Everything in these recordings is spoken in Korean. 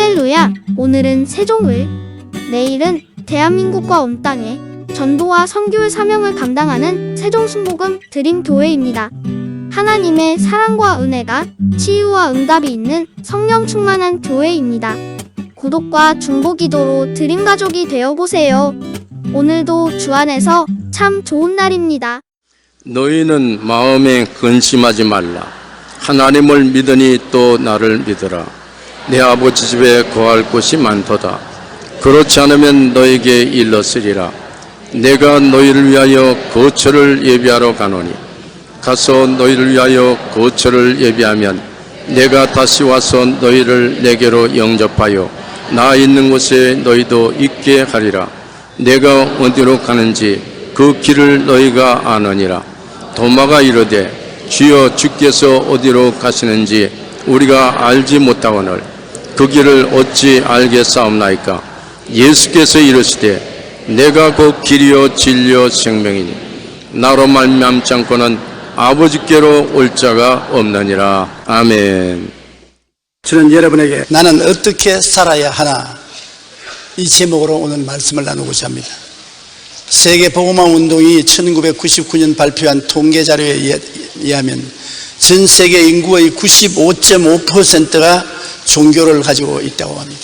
할렐루야! 오늘은 세종을, 내일은 대한민국과 온 땅에 전도와 선교의 사명을 감당하는 세종순복음 드림교회입니다. 하나님의 사랑과 은혜가 치유와 응답이 있는 성령 충만한 교회입니다. 구독과 중보기도로 드림가족이 되어보세요. 오늘도 주 안에서 참 좋은 날입니다. 너희는 마음에 근심하지 말라. 하나님을 믿으니 또 나를 믿으라. 내 아버지 집에 거할 곳이 많도다. 그렇지 않으면 너에게 일렀으리라. 내가 너희를 위하여 거처를 예비하러 가노니 가서 너희를 위하여 거처를 예비하면 내가 다시 와서 너희를 내게로 영접하여 나 있는 곳에 너희도 있게 하리라. 내가 어디로 가는지 그 길을 너희가 아느니라. 도마가 이르되 주여 주께서 어디로 가시는지 우리가 알지 못하거늘 그 길을 어찌 알겠사옵나이까. 예수께서 이르시되 내가 그 길이요 진리요 생명이니 나로 말미암지 않고는 아버지께로 올 자가 없느니라. 아멘. 저는 여러분에게 나는 어떻게 살아야 하나, 이 제목으로 오늘 말씀을 나누고자 합니다. 세계복음화 운동이 1999년 발표한 통계 자료에 의하면 전 세계 인구의 95.5%가 종교를 가지고 있다고 합니다.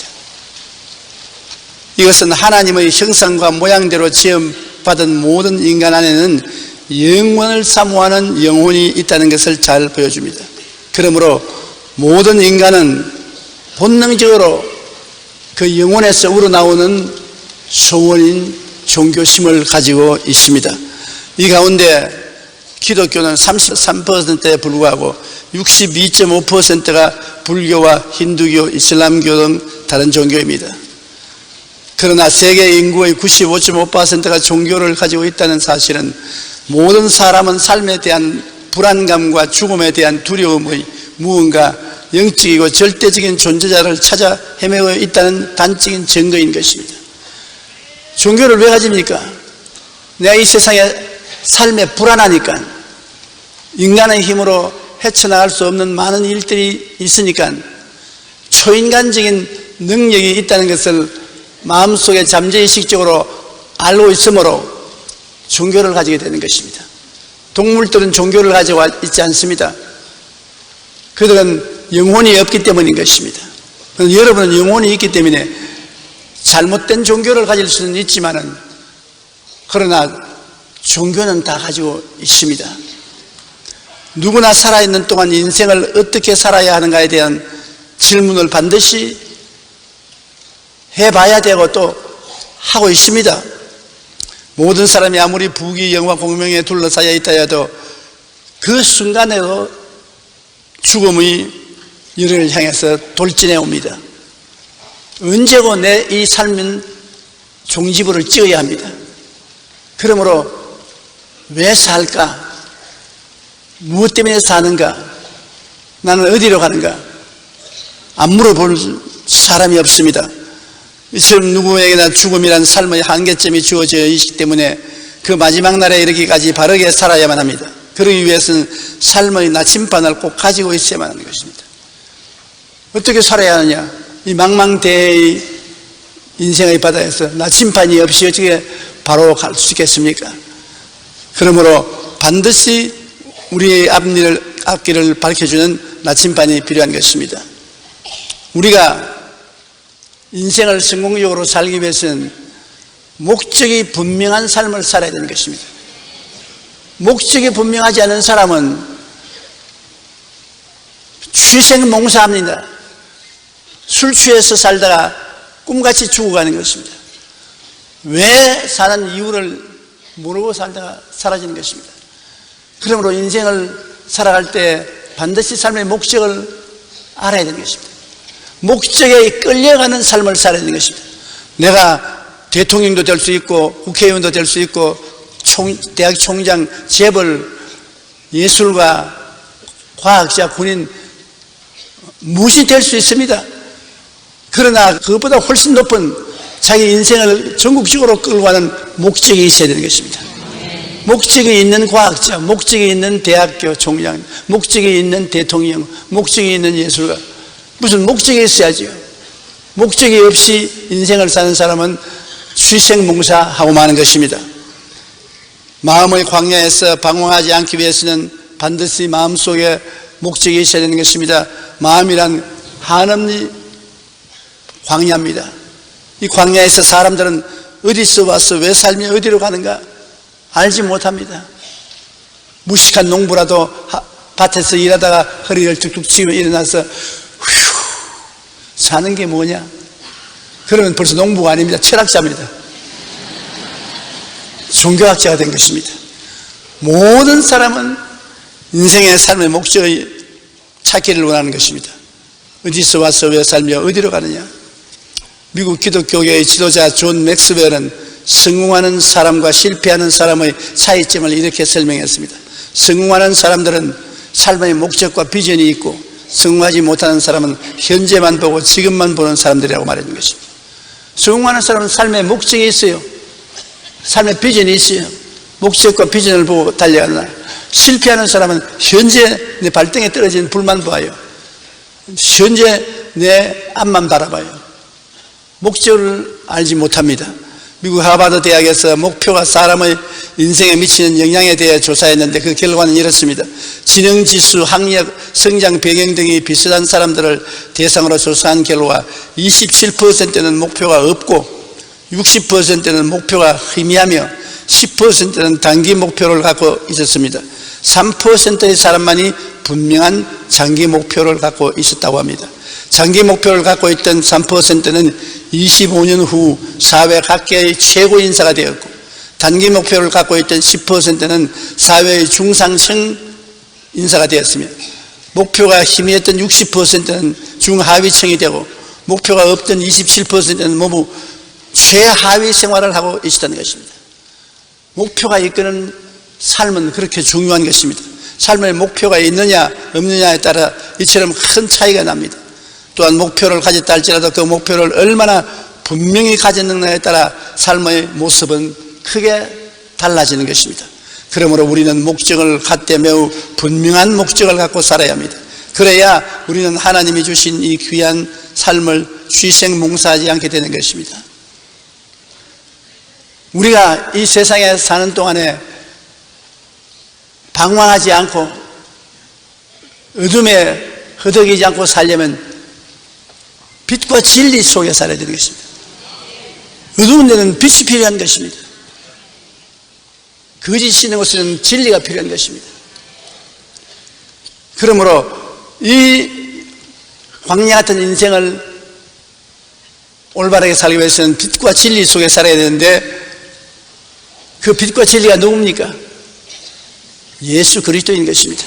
이것은 하나님의 형상과 모양대로 지음받은 모든 인간 안에는 영원을 사모하는 영혼이 있다는 것을 잘 보여줍니다. 그러므로 모든 인간은 본능적으로 그 영혼에서 우러나오는 소원인 종교심을 가지고 있습니다. 이 가운데 기독교는 33%에 불과하고 62.5%가 불교와 힌두교, 이슬람교 등 다른 종교입니다. 그러나 세계 인구의 95.5%가 종교를 가지고 있다는 사실은 모든 사람은 삶에 대한 불안감과 죽음에 대한 두려움의 무언가 영적이고 절대적인 존재자를 찾아 헤매고 있다는 단적인 증거인 것입니다. 종교를 왜 가집니까? 내가 이 세상에 삶에 불안하니까, 인간의 힘으로 헤쳐나갈 수 없는 많은 일들이 있으니까, 초인간적인 능력이 있다는 것을 마음속에 잠재의식적으로 알고 있으므로 종교를 가지게 되는 것입니다. 동물들은 종교를 가지고 있지 않습니다. 그들은 영혼이 없기 때문인 것입니다. 여러분은 영혼이 있기 때문에 잘못된 종교를 가질 수는 있지만은, 그러나 종교는 다 가지고 있습니다. 누구나 살아있는 동안 인생을 어떻게 살아야 하는가에 대한 질문을 반드시 해봐야 되고 또 하고 있습니다. 모든 사람이 아무리 부귀 영화 공명에 둘러싸여 있다 해도 그 순간에도 죽음의 열을 향해서 돌진해 옵니다. 언제고 내 이 삶은 종지부를 찍어야 합니다. 그러므로 왜 살까? 무엇 때문에 사는가? 나는 어디로 가는가? 안 물어볼 사람이 없습니다. 이처럼 누구에게나 죽음이란 삶의 한계점이 주어져 있기 때문에 그 마지막 날에 이르기까지 바르게 살아야만 합니다. 그러기 위해서는 삶의 나침반을 꼭 가지고 있어야만 하는 것입니다. 어떻게 살아야 하느냐? 이 망망대해의 인생의 바다에서 나침반이 없이 어떻게 바로 갈 수 있겠습니까? 그러므로 반드시 우리의 앞길을 밝혀주는 나침반이 필요한 것입니다. 우리가 인생을 성공적으로 살기 위해서는 목적이 분명한 삶을 살아야 되는 것입니다. 목적이 분명하지 않은 사람은 취생몽사합니다. 술 취해서 살다가 꿈같이 죽어가는 것입니다. 왜 사는 이유를 모르고 살다가 사라지는 것입니다. 그러므로 인생을 살아갈 때 반드시 삶의 목적을 알아야 되는 것입니다. 목적에 끌려가는 삶을 살아야 되는 것입니다. 내가 대통령도 될 수 있고 국회의원도 될 수 있고 대학 총장, 재벌, 예술가, 과학자, 군인 무엇이 될 수 있습니다. 그러나 그것보다 훨씬 높은 자기 인생을 전국적으로 끌고 가는 목적이 있어야 되는 것입니다. 목적이 있는 과학자, 목적이 있는 대학교 총장, 목적이 있는 대통령, 목적이 있는 예술가, 무슨 목적이 있어야죠. 목적이 없이 인생을 사는 사람은 취생몽사하고 마는 것입니다. 마음의 광야에서 방황하지 않기 위해서는 반드시 마음속에 목적이 있어야 되는 것입니다. 마음이란 한없는 광야입니다. 이 광야에서 사람들은 어디서 와서 왜 삶이 어디로 가는가 알지 못합니다. 무식한 농부라도 밭에서 일하다가 허리를 툭툭 치고 일어나서 사는 게 뭐냐? 그러면 벌써 농부가 아닙니다. 철학자입니다. 종교학자가 된 것입니다. 모든 사람은 인생의 삶의 목적을 찾기를 원하는 것입니다. 어디서 와서 왜 살며 어디로 가느냐? 미국 기독교계의 지도자 존 맥스웰은 성공하는 사람과 실패하는 사람의 차이점을 이렇게 설명했습니다. 성공하는 사람들은 삶의 목적과 비전이 있고, 성공하지 못하는 사람은 현재만 보고 지금만 보는 사람들이라고 말해준 것입니다. 성공하는 사람은 삶의 목적이 있어요. 삶의 비전이 있어요. 목적과 비전을 보고 달려가나, 실패하는 사람은 현재 내 발등에 떨어진 불만 봐요. 현재 내 앞만 바라봐요. 목적을 알지 못합니다. 미국 하버드 대학에서 목표가 사람의 인생에 미치는 영향에 대해 조사했는데 그 결과는 이렇습니다. 지능지수, 학력, 성장 배경 등이 비슷한 사람들을 대상으로 조사한 결과 27%는 목표가 없고, 60%는 목표가 희미하며 10%는 단기 목표를 갖고 있었습니다. 3%의 사람만이 분명한 장기 목표를 갖고 있었다고 합니다. 장기 목표를 갖고 있던 3%는 25년 후 사회 각계의 최고 인사가 되었고, 단기 목표를 갖고 있던 10%는 사회의 중상층 인사가 되었으며, 목표가 희미했던 60%는 중하위층이 되고, 목표가 없던 27%는 모두 최하위 생활을 하고 있었다는 것입니다. 목표가 이끄는 삶은 그렇게 중요한 것입니다. 삶의 목표가 있느냐 없느냐에 따라 이처럼 큰 차이가 납니다. 또한 목표를 가졌다 할지라도 그 목표를 얼마나 분명히 가졌느냐에 따라 삶의 모습은 크게 달라지는 것입니다. 그러므로 우리는 목적을 갖되 매우 분명한 목적을 갖고 살아야 합니다. 그래야 우리는 하나님이 주신 이 귀한 삶을 취생몽사하지 않게 되는 것입니다. 우리가 이 세상에 사는 동안에 방황하지 않고 어둠에 허덕이지 않고 살려면 빛과 진리 속에 살아야 되는 것입니다. 어두운 데는 빛이 필요한 것입니다. 거짓이 있는 곳에는 진리가 필요한 것입니다. 그러므로 이 광야 같은 인생을 올바르게 살기 위해서는 빛과 진리 속에 살아야 되는데, 그 빛과 진리가 누굽니까? 예수 그리스도인 것입니다.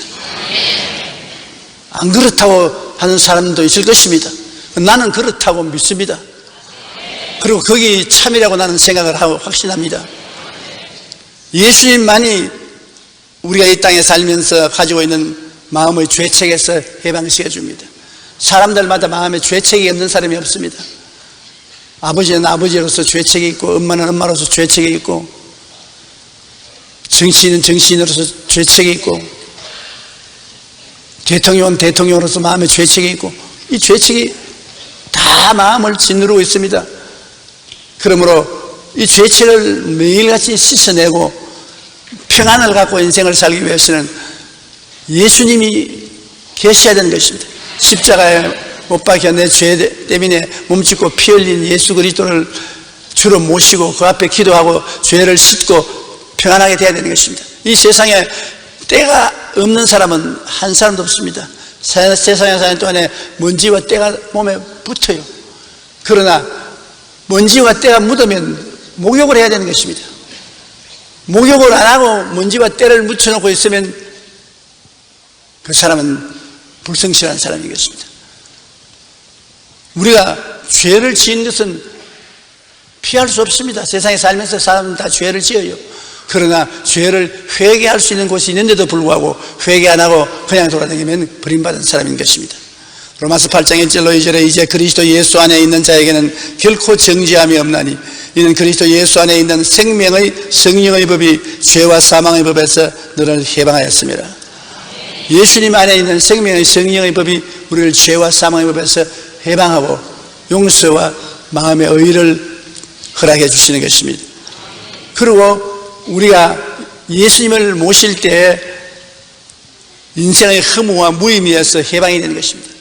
안 그렇다고 하는 사람도 있을 것입니다. 나는 그렇다고 믿습니다. 그리고 거기 참이라고 나는 생각을 하고 확신합니다. 예수님만이 우리가 이 땅에 살면서 가지고 있는 마음의 죄책에서 해방시켜 줍니다. 사람들마다 마음에 죄책이 없는 사람이 없습니다. 아버지는 아버지로서 죄책이 있고, 엄마는 엄마로서 죄책이 있고, 정치인은 정치인으로서 죄책이 있고, 대통령은 대통령으로서 마음에 죄책이 있고, 이 죄책이 다 마음을 짓누르고 있습니다. 그러므로 이 죄책을 매일같이 씻어내고 평안을 갖고 인생을 살기 위해서는 예수님이 계셔야 되는 것입니다. 십자가에 못 박혀 내 죄 때문에 몸짓고 피 흘린 예수 그리스도를 주로 모시고 그 앞에 기도하고 죄를 씻고 평안하게 돼야 되는 것입니다. 이 세상에 때가 없는 사람은 한 사람도 없습니다. 세상에 사는 동안에 먼지와 때가 몸에 붙어요. 그러나 먼지와 때가 묻으면 목욕을 해야 되는 것입니다. 목욕을 안 하고 먼지와 때를 묻혀놓고 있으면 그 사람은 불성실한 사람인 것입니다. 우리가 죄를 지은 것은 피할 수 없습니다. 세상에 살면서 사람은 다 죄를 지어요. 그러나 죄를 회개할 수 있는 곳이 있는데도 불구하고 회개 안 하고 그냥 돌아다니면 버림받은 사람인 것입니다. 로마서 8장 1절로 2절에 이제 그리스도 예수 안에 있는 자에게는 결코 정죄함이 없나니 이는 그리스도 예수 안에 있는 생명의 성령의 법이 죄와 사망의 법에서 너를 해방하였습니다. 예수님 안에 있는 생명의 성령의 법이 우리를 죄와 사망의 법에서 해방하고 용서와 마음의 의를 허락해 주시는 것입니다. 그리고 우리가 예수님을 모실 때 인생의 허무와 무의미에서 해방이 되는 것입니다.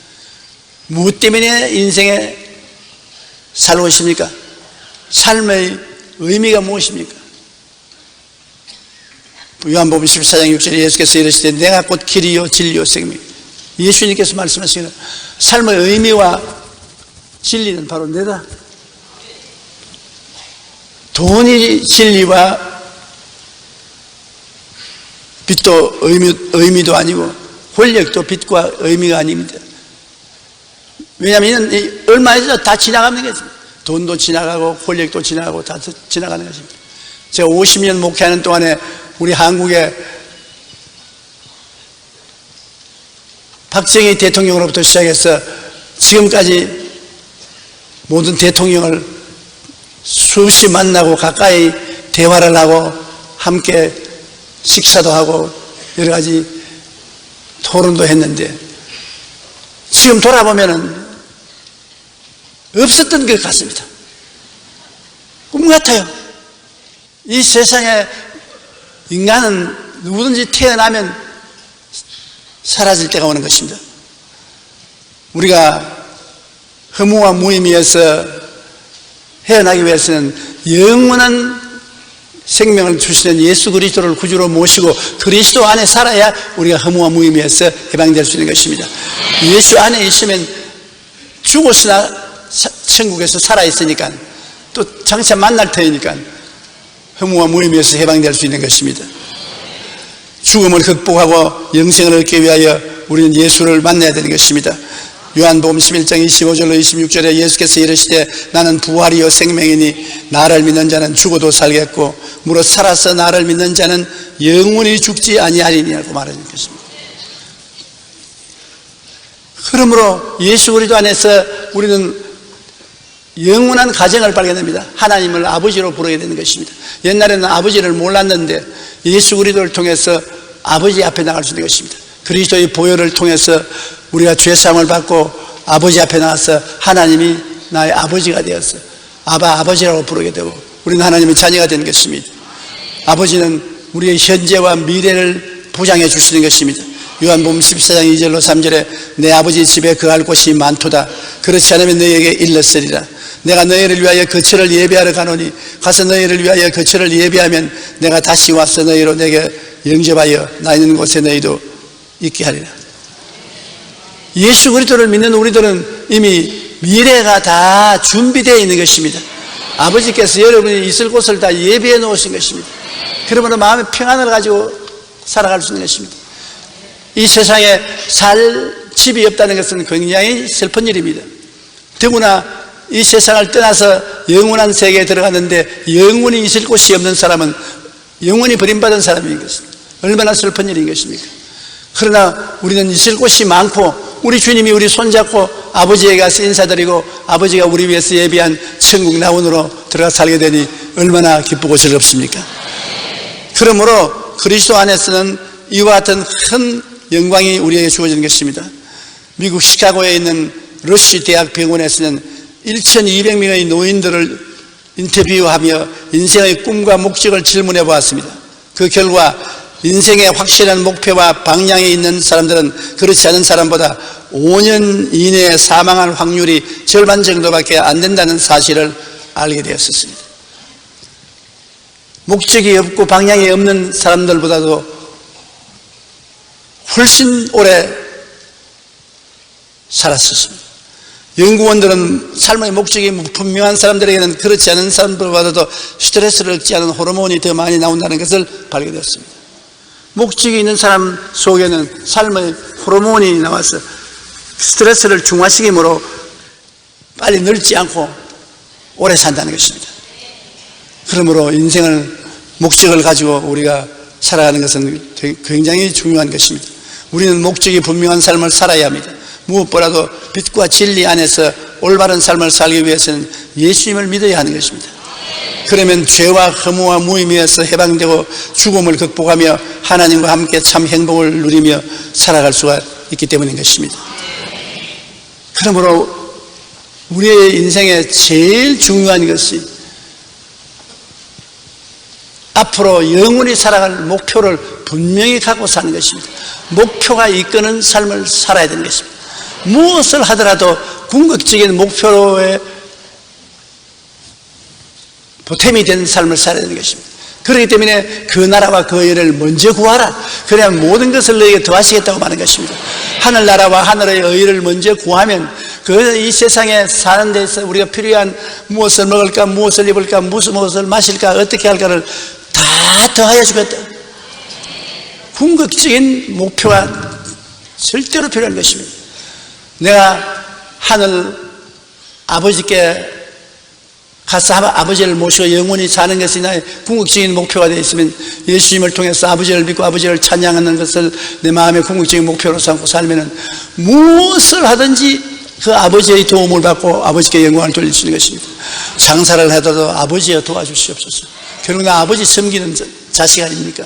무엇 때문에 인생에 살고 있습니까? 삶의 의미가 무엇입니까? 요한복음 14장 6절에 예수께서 이르시되 내가 곧 길이요 진리요 생명. 예수님께서 말씀하시기를 삶의 의미와 진리는 바로 내다. 돈이 진리와 빛도 의미도 아니고 권력도 빛과 의미가 아닙니다. 왜냐하면 얼마에서 다 지나가는 것입니다. 돈도 지나가고 권력도 지나가고 다 지나가는 것입니다. 제가 50년 목회하는 동안에 우리 한국의 박정희 대통령으로부터 시작해서 지금까지 모든 대통령을 수없이 만나고 가까이 대화를 하고 함께 식사도 하고 여러 가지 토론도 했는데 지금 돌아보면은 없었던 것 같습니다. 꿈 같아요. 이 세상에 인간은 누구든지 태어나면 사라질 때가 오는 것입니다. 우리가 허무와 무의미에서 헤어나기 위해서는 영원한 생명을 주시는 예수 그리스도를 구주로 모시고 그리스도 안에 살아야 우리가 허무와 무의미에서 해방될 수 있는 것입니다. 예수 안에 있으면 죽었으나 천국에서 살아있으니까 또 장차 만날 터이니까 허무와 무의미에서 해방될 수 있는 것입니다. 죽음을 극복하고 영생을 얻기 위하여 우리는 예수를 만나야 되는 것입니다. 요한복음 11장 25절로 26절에 예수께서 이르시되 나는 부활이요 생명이니 나를 믿는 자는 죽어도 살겠고 무릇 살아서 나를 믿는 자는 영원히 죽지 아니하리니라고 말하는 것입니다. 그러므로 예수 그리스도 안에서 우리는 영원한 가정을 발견합니다. 하나님을 아버지로 부르게 되는 것입니다. 옛날에는 아버지를 몰랐는데 예수 그리스도를 통해서 아버지 앞에 나갈 수 있는 것입니다. 그리스도의 보혈을 통해서 우리가 죄사함을 받고 아버지 앞에 나가서 하나님이 나의 아버지가 되어서 아버지라고 부르게 되고 우리는 하나님의 자녀가 되는 것입니다. 아버지는 우리의 현재와 미래를 보장해 주시는 것입니다. 요한복음 14장 2절로 3절에 내 아버지 집에 거할 곳이 많도다. 그렇지 않으면 너희에게 일렀으리라. 내가 너희를 위하여 거처를 예비하러 가노니 가서 너희를 위하여 거처를 예비하면 내가 다시 와서 너희로 내게 영접하여 나 있는 곳에 너희도 있게 하리라. 예수 그리스도를 믿는 우리들은 이미 미래가 다 준비되어 있는 것입니다. 아버지께서 여러분이 있을 곳을 다 예비해 놓으신 것입니다. 그러므로 마음의 평안을 가지고 살아갈 수 있는 것입니다. 이 세상에 살 집이 없다는 것은 굉장히 슬픈 일입니다. 더구나 이 세상을 떠나서 영원한 세계에 들어갔는데 영원히 있을 곳이 없는 사람은 영원히 버림받은 사람인 것입니다. 얼마나 슬픈 일인 것입니까? 그러나 우리는 있을 곳이 많고 우리 주님이 우리 손잡고 아버지에게 가서 인사드리고 아버지가 우리 위해서 예비한 천국 나원으로 들어가 살게 되니 얼마나 기쁘고 즐겁습니까? 그러므로 그리스도 안에서는 이와 같은 큰 영광이 우리에게 주어지는 것입니다. 미국 시카고에 있는 러쉬 대학 병원에서는 1,200명의 노인들을 인터뷰하며 인생의 꿈과 목적을 질문해 보았습니다. 그 결과 인생의 확실한 목표와 방향이 있는 사람들은 그렇지 않은 사람보다 5년 이내에 사망할 확률이 절반 정도밖에 안 된다는 사실을 알게 되었습니다. 목적이 없고 방향이 없는 사람들보다도 훨씬 오래 살았었습니다. 연구원들은 삶의 목적이 분명한 사람들에게는 그렇지 않은 사람들보다도 스트레스를 얻지 않은 호르몬이 더 많이 나온다는 것을 발견했습니다. 목적이 있는 사람 속에는 삶의 호르몬이 나와서 스트레스를 중화시키므로 빨리 늙지 않고 오래 산다는 것입니다. 그러므로 인생을 목적을 가지고 우리가 살아가는 것은 굉장히 중요한 것입니다. 우리는 목적이 분명한 삶을 살아야 합니다. 무엇보다도 빛과 진리 안에서 올바른 삶을 살기 위해서는 예수님을 믿어야 하는 것입니다. 그러면 죄와 허무와 무의미에서 해방되고 죽음을 극복하며 하나님과 함께 참 행복을 누리며 살아갈 수가 있기 때문인 것입니다. 그러므로 우리의 인생에 제일 중요한 것이 앞으로 영원히 살아갈 목표를 분명히 갖고 사는 것입니다. 목표가 이끄는 삶을 살아야 되는 것입니다. 무엇을 하더라도 궁극적인 목표에 보탬이 되는 삶을 살아야 되는 것입니다. 그렇기 때문에 그 나라와 그 의를 먼저 구하라. 그래야 모든 것을 너에게 더하시겠다고 말하는 것입니다. 하늘나라와 하늘의 의를 먼저 구하면 이 세상에 사는 데서 우리가 필요한 무엇을 먹을까, 무엇을 입을까, 무엇을 마실까, 어떻게 할까를 다 더하여 주겠다. 궁극적인 목표가 절대로 필요한 것입니다. 내가 하늘 아버지께 가서 아버지를 모시고 영원히 사는 것이 나의 궁극적인 목표가 되어 있으면 예수님을 통해서 아버지를 믿고 아버지를 찬양하는 것을 내 마음의 궁극적인 목표로 삼고 살면 무엇을 하든지 그 아버지의 도움을 받고 아버지께 영광을 돌릴 수 있는 것입니다. 장사를 하더라도 아버지여 도와주시옵소서. 결국 나 아버지 섬기는 자식 아닙니까?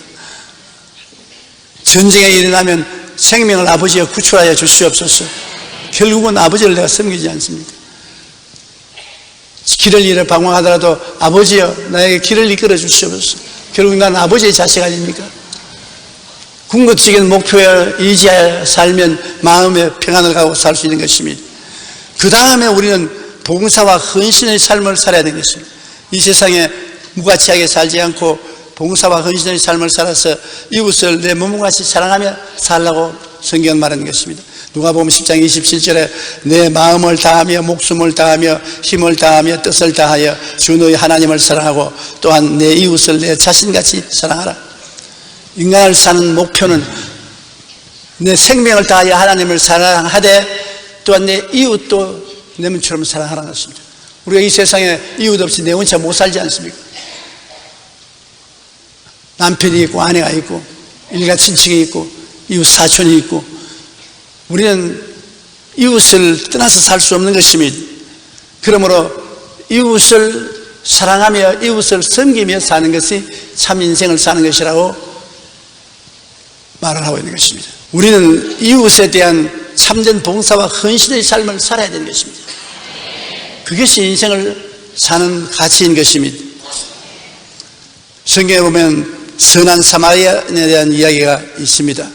전쟁에 일어나면 생명을 아버지여 구출하여 주시옵소서. 결국은 아버지를 내가 섬기지 않습니까? 길을 잃어 방황하더라도 아버지여 나에게 길을 이끌어 주시옵소서. 결국 난 아버지의 자식 아닙니까? 궁극적인 목표에 의지하여 살면 마음의 평안을 가고 살 수 있는 것입니다. 그 다음에 우리는 봉사와 헌신의 삶을 살아야 되는 것입니다. 이 세상에 무가치하게 살지 않고 봉사와 헌신의 삶을 살아서 이웃을 내 몸같이 사랑하며 살라고 성경은 말하는 것입니다. 누가복음 10장 27절에 내 마음을 다하며 목숨을 다하며 힘을 다하며 뜻을 다하여 주 너희 하나님을 사랑하고 또한 내 이웃을 내 자신같이 사랑하라. 인간을 사는 목표는 내 생명을 다하여 하나님을 사랑하되 또한 내 이웃도 내 몸처럼 사랑하라는 것입니다. 우리가 이 세상에 이웃 없이 내 혼자 못 살지 않습니까? 남편이 있고 아내가 있고 일가 친척이 있고 이웃 사촌이 있고 우리는 이웃을 떠나서 살 수 없는 것입니다. 그러므로 이웃을 사랑하며 이웃을 섬기며 사는 것이 참 인생을 사는 것이라고 말을 하고 있는 것입니다. 우리는 이웃에 대한 참된 봉사와 헌신의 삶을 살아야 되는 것입니다. 그것이 인생을 사는 가치인 것입니다. 성경에 보면 선한 사마리아인에 대한 이야기가 있습니다.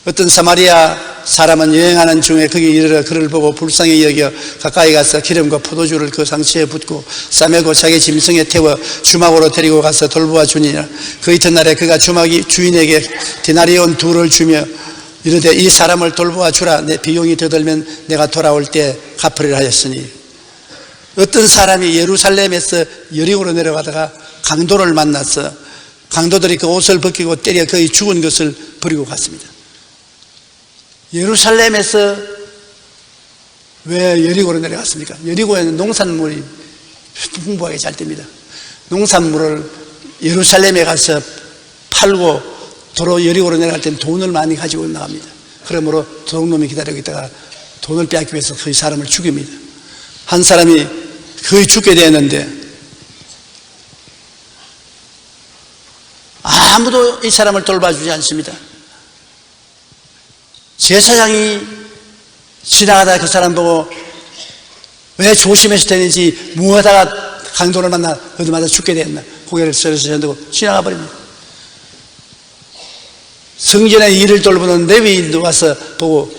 어떤 사마리아 사람은 여행하는 중에 거기 이르러 그를 보고 불쌍히 여겨 가까이 가서 기름과 포도주를 그 상처에 붓고 싸매고 자기 짐승에 태워 주막으로 데리고 가서 돌보아 주니라. 그 이튿날에 그가 주인에게 데나리온 2를 주며 이르되 이 사람을 돌보아 주라. 내 비용이 더 들면 내가 돌아올 때 갚으리라 하였으니, 어떤 사람이 예루살렘에서 여리고로 내려가다가 강도를 만나서 강도들이 그 옷을 벗기고 때려 거의 죽은 것을 버리고 갔습니다. 예루살렘에서 왜 여리고로 내려갔습니까? 여리고에는 농산물이 풍부하게 잘 됩니다. 농산물을 예루살렘에 가서 팔고 도로 여리고로 내려갈 때는 돈을 많이 가지고 나갑니다. 그러므로 도둑놈이 기다리고 있다가 돈을 빼앗기 위해서 거의 사람을 죽입니다. 한 사람이 거의 죽게 되었는데 아무도 이 사람을 돌봐주지 않습니다. 제사장이 지나가다 그 사람 보고 왜 조심해서 되는지 무엇하다가 강도를 만나 어디마다 죽게 되었나 고개를 썰어서 흔들고 지나가 버립니다. 성전의 일을 돌보는 레위인도 와서 보고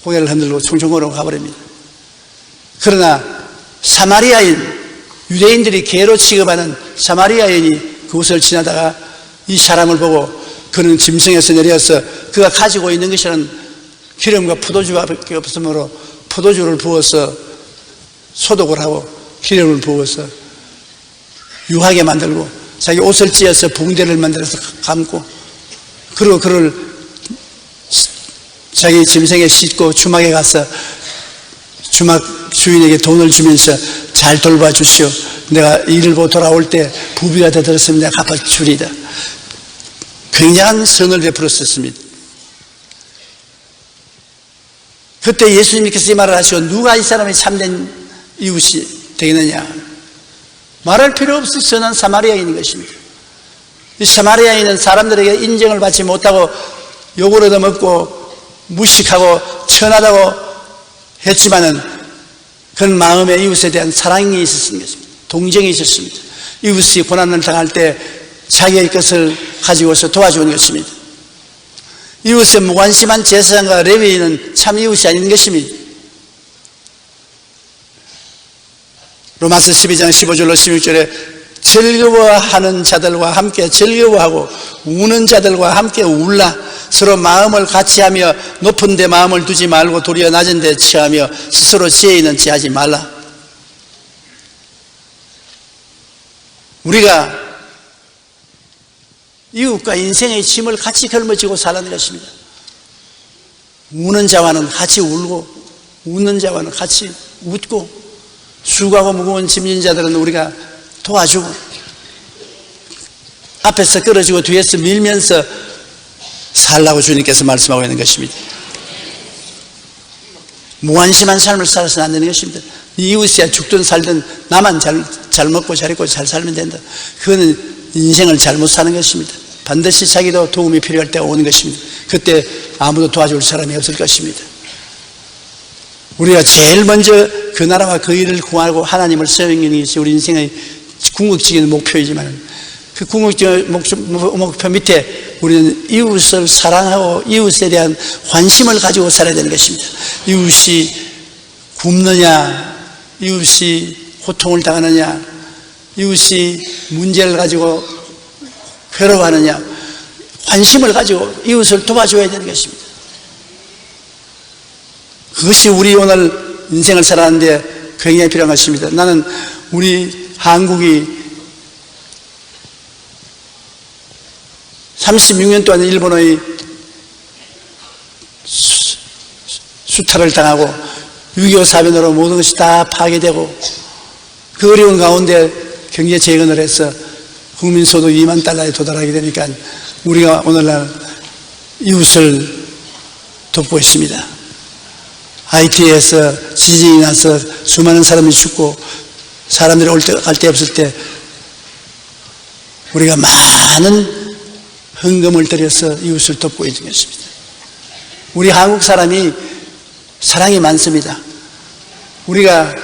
고개를 흔들고 총총으로 가버립니다. 그러나 사마리아인, 유대인들이 개로 취급하는 사마리아인이 그곳을 지나다가 이 사람을 보고 그는 짐승에서 내려서 그가 가지고 있는 것이라는 기름과 포도주밖에 없으므로 포도주를 부어서 소독을 하고 기름을 부어서 유하게 만들고 자기 옷을 찢어서 붕대를 만들어서 감고 그리고 그를 자기 짐승에 싣고 주막에 가서 주막 주인에게 돈을 주면서 잘 돌봐 주시오. 내가 일을 보고 돌아올 때 부비가 더 들었으면 내가 갚아주리이다. 굉장한 선을 베풀었습니다. 그때 예수님께서 이 말을 하시고 누가 이 사람이 참된 이웃이 되겠느냐, 말할 필요 없이 선한 사마리아인인 것입니다. 이 사마리아인은 사람들에게 인정을 받지 못하고 욕을 얻어먹고 무식하고 천하다고 했지만은 그런 마음에 이웃에 대한 사랑이 있었던 것입니다. 동정이 있었습니다. 이웃이 고난을 당할 때 자기의 것을 가지고서 도와주는 것입니다. 이웃의 무관심한 제사장과 레위인은 참 이웃이 아닌 것입니다. 로마서 12장 15절로 16절에 즐거워하는 자들과 함께 즐거워하고 우는 자들과 함께 울라. 서로 마음을 같이하며 높은 데 마음을 두지 말고 도리어 낮은 데 취하며 스스로 지혜 있는 체하지 말라. 우리가 이웃과 인생의 짐을 같이 걸머쥐고 살라는 것입니다. 우는 자와는 같이 울고 웃는 자와는 같이 웃고 수고하고 무거운 짐진 자들은 우리가 도와주고 앞에서 끌어주고 뒤에서 밀면서 살라고 주님께서 말씀하고 있는 것입니다. 무관심한 삶을 살아서는 안 되는 것입니다. 이웃이야 죽든 살든 나만 잘 먹고 잘 입고 잘 살면 된다. 그거는 인생을 잘못 사는 것입니다. 반드시 자기도 도움이 필요할 때가 오는 것입니다. 그때 아무도 도와줄 사람이 없을 것입니다. 우리가 제일 먼저 그 나라와 그 일을 구하고 하나님을 섬기는 것이 우리 인생의 궁극적인 목표이지만 그 궁극적인 목표 밑에 우리는 이웃을 사랑하고 이웃에 대한 관심을 가지고 살아야 되는 것입니다. 이웃이 굶느냐, 이웃이 고통을 당하느냐, 이웃이 문제를 가지고 괴로워하느냐, 관심을 가지고 이웃을 도와줘야 되는 것입니다. 그것이 우리 오늘 인생을 살아가는데 굉장히 필요한 것입니다. 나는 우리 한국이 36년 동안 일본의 수탈을 당하고 6.25 사변으로 모든 것이 다 파괴되고 그 어려운 가운데 경제 재건을 해서 국민소득 2만 달러에 도달하게 되니까 우리가 오늘날 이웃을 돕고 있습니다. 하이티에서 지진이 나서 수많은 사람이 죽고 사람들이 갈 데 없을 때 우리가 많은 헌금을 들여서 이웃을 돕고 있는 것입니다. 우리 한국 사람이 사랑이 많습니다. 우리가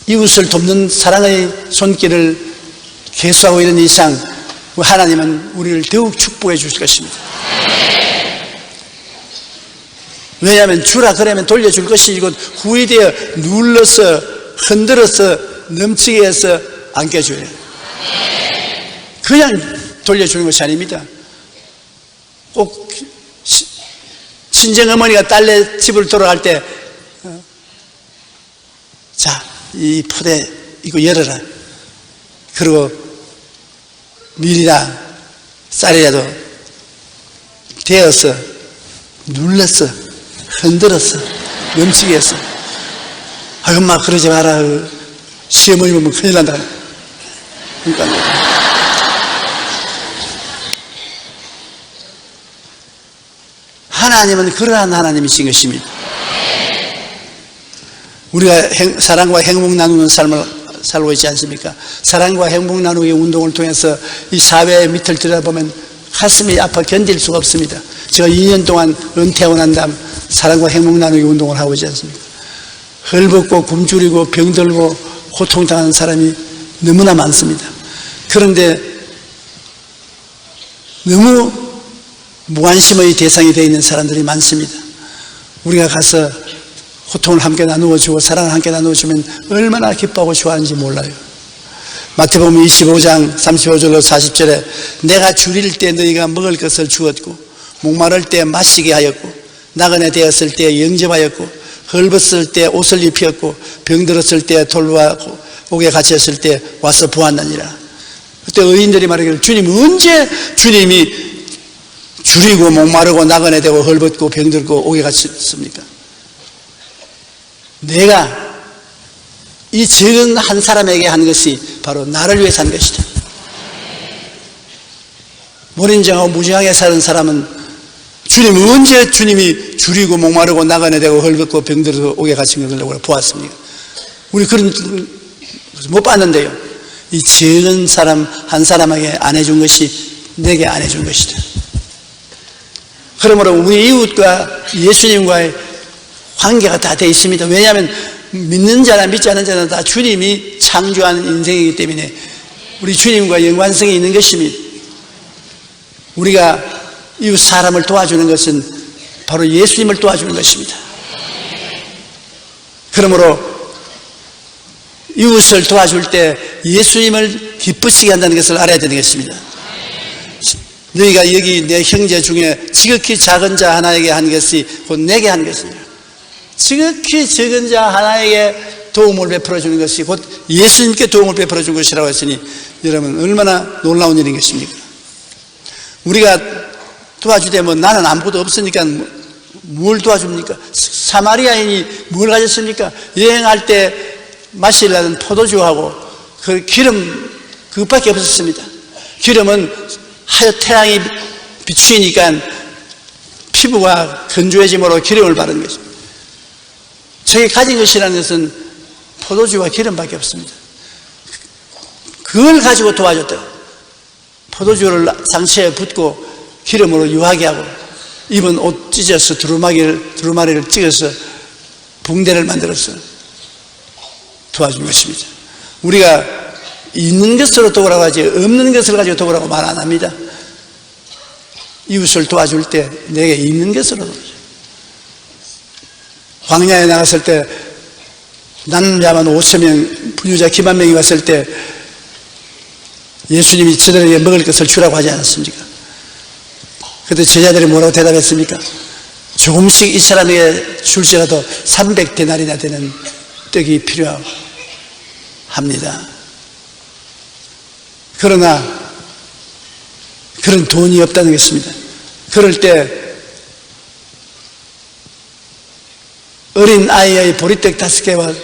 이웃을 돕는 사랑의 손길을 계속하고 있는 이상 하나님은 우리를 더욱 축복해 주실 것입니다. 왜냐하면 주라 그러면 돌려줄 것이 이곳 후이되어 눌러서 흔들어서 넘치게 해서 안겨줘요. 그냥 돌려주는 것이 아닙니다. 꼭 친정어머니가 딸네 집을 돌아갈 때 자, 이 포대 이거 열어라. 그리고 밀이나 쌀이라도 데워서 눌렀어, 흔들었어, 넘치게 했어. 아, 엄마 그러지 마라. 시어머니 보면 큰일 난다. 그러니까 하나님은 그러한 하나님이신 것입니다. 우리가 사랑과 행복 나누는 삶을 살고 있지 않습니까? 사랑과 행복 나누기 운동을 통해서 이 사회의 밑을 들여다보면 가슴이 아파 견딜 수가 없습니다. 제가 2년 동안 은퇴하고 난 다음 사랑과 행복 나누기 운동을 하고 있지 않습니까? 헐벗고 굶주리고 병들고 고통당하는 사람이 너무나 많습니다. 그런데 너무 무관심의 대상이 되어 있는 사람들이 많습니다. 우리가 가서 고통을 함께 나누어주고 사랑을 함께 나누어주면 얼마나 기뻐하고 좋아하는지 몰라요. 마태복음 25장 35절로 40절에 내가 줄일 때 너희가 먹을 것을 주었고 목마를 때 마시게 하였고 나그네 되었을 때 영접하였고 헐벗을 때 옷을 입혔고 병들었을 때 돌보고 옥에 갇혔을 때 와서 보았느니라. 그때 의인들이 말하기를 주님 언제 주님이 줄이고 목마르고 나그네 되고 헐벗고 병들고 옥에 갇혔습니까? 내가 이 적은 한 사람에게 한 것이 바로 나를 위해서 한 것이다. 무인정하고 무지하게 사는 사람은 주님 언제 주님이 줄이고 목마르고 나그네 되고 헐벗고 병들고 옥에 갇힌 것을 보았습니까? 우리 그런 못 봤는데요. 이 적은 사람 한 사람에게 안 해준 것이 내게 안 해준 것이다. 그러므로 우리 이웃과 예수님과의 관계가 다 되어 있습니다. 왜냐하면 믿는 자나 믿지 않는 자나 다 주님이 창조한 인생이기 때문에 우리 주님과 연관성이 있는 것입니다. 우리가 이웃 사람을 도와주는 것은 바로 예수님을 도와주는 것입니다. 그러므로 이웃을 도와줄 때 예수님을 기쁘시게 한다는 것을 알아야 되는 것입니다. 너희가 여기 내 형제 중에 지극히 작은 자 하나에게 한 것이 곧 내게 한 것이니라. 지극히 적은 자 하나에게 도움을 베풀어 주는 것이 곧 예수님께 도움을 베풀어 준 것이라고 했으니 여러분 얼마나 놀라운 일인 것입니까? 우리가 도와주되면 나는 아무것도 없으니까 뭘 도와줍니까? 사마리아인이 뭘 가졌습니까? 여행할 때 마시려는 포도주하고 그 기름 그것밖에 없었습니다. 기름은 하여 태양이 비추니까 피부가 건조해짐으로 기름을 바르는 것입니다. 저게 가진 것이라는 것은 포도주와 기름밖에 없습니다. 그걸 가지고 도와줬다. 포도주를 상처에 붓고 기름으로 유하게 하고 입은 옷 찢어서 두루마리를 찍어서 붕대를 만들어서 도와준 것입니다. 우리가 있는 것으로 도우라고 하지 없는 것을 가지고 도우라고 말 안 합니다. 이웃을 도와줄 때 내게 있는 것으로 도와줘. 광야에 나갔을 때 남자만 5,000명 부유자 기만 명이 왔을 때 예수님이 저들에게 먹을 것을 주라고 하지 않았습니까? 그때 제자들이 뭐라고 대답했습니까? 조금씩 이 사람에게 줄지라도 300데나리나 되는 떡이 필요합니다. 그러나 그런 돈이 없다는 것입니다. 그럴 때 어린 아이의 보리떡 5개와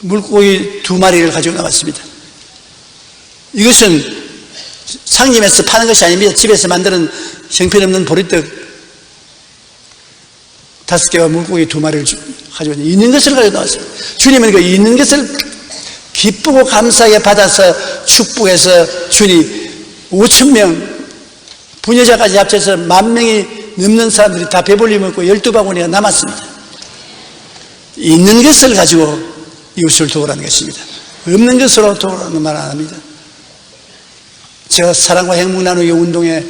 물고기 2마리를 가지고 나왔습니다. 이것은 상점에서 파는 것이 아닙니다. 집에서 만드는 형편없는 보리떡 5개와 물고기 2마리를 가지고 있는 것을 가지고 나왔습니다. 주님은 그 있는 것을 기쁘고 감사하게 받아서 축복해서 주니 5,000명 부녀자까지 합쳐서 10,000명이 넘는 사람들이 다 배불리 먹고 12바구니가 남았습니다. 있는 것을 가지고 이웃을 도우라는 것입니다. 없는 것으로 도우라는 말 안 합니다. 제가 사랑과 행복 나누기 운동에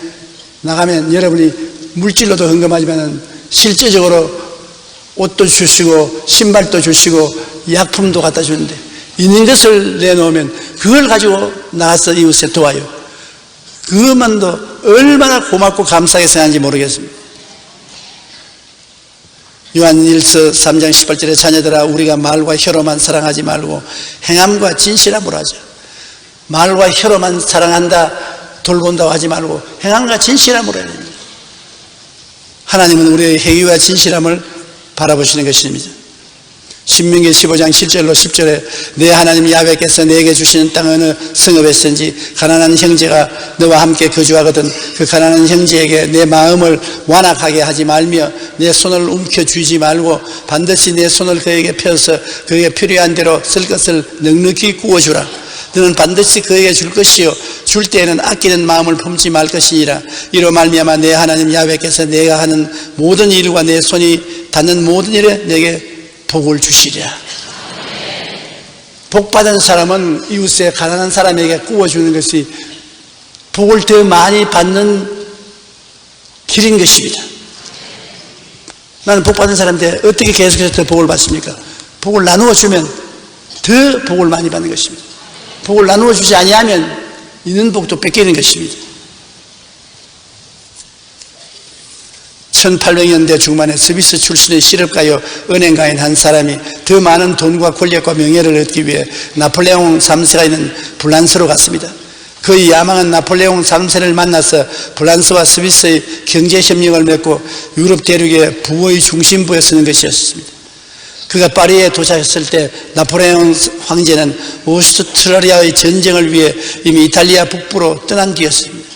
나가면 여러분이 물질로도 헌금하지만 실제적으로 옷도 주시고 신발도 주시고 약품도 갖다 주는데 있는 것을 내놓으면 그걸 가지고 나가서 이웃에 도와요. 그것만도 얼마나 고맙고 감사하게 생각하는지 모르겠습니다. 요한일서 3장 18절에 자녀들아 우리가 말과 혀로만 사랑하지 말고 행함과 진실함으로 하자. 말과 혀로만 사랑한다 돌본다고 하지 말고 행함과 진실함으로 해야 됩니다. 하나님은 우리의 행위와 진실함을 바라보시는 것입니다. 신명기 15장 7절로 10절에 내 하나님 야훼께서 내게 주시는 땅 어느 성읍에서든지 가난한 형제가 너와 함께 거주하거든 그 가난한 형제에게 내 마음을 완악하게 하지 말며 내 손을 움켜쥐지 말고 반드시 내 손을 그에게 펴서 그에게 필요한 대로 쓸 것을 넉넉히 구워주라. 너는 반드시 그에게 줄 것이요 줄 때에는 아끼는 마음을 품지 말 것이니라. 이로 말미암아 내 하나님 야훼께서 내가 하는 모든 일과 내 손이 닿는 모든 일에 내게 복을 주시리라. 복받은 사람은 이웃의 가난한 사람에게 구워주는 것이 복을 더 많이 받는 길인 것입니다. 나는 복받은 사람인데 어떻게 계속해서 더 복을 받습니까? 복을 나누어 주면 더 복을 많이 받는 것입니다. 복을 나누어 주지 아니하면 있는 복도 뺏기는 것입니다. 1800년대 중반에 스위스 출신의 실업가요 은행가인 한 사람이 더 많은 돈과 권력과 명예를 얻기 위해 나폴레옹 3세가 있는 프랑스로 갔습니다. 그의 야망은 나폴레옹 3세를 만나서 프랑스와 스위스의 경제협력을 맺고 유럽 대륙의 부의 중심부에 서는 것이었습니다. 그가 파리에 도착했을 때 나폴레옹 황제는 오스트리아의 전쟁을 위해 이미 이탈리아 북부로 떠난 뒤였습니다.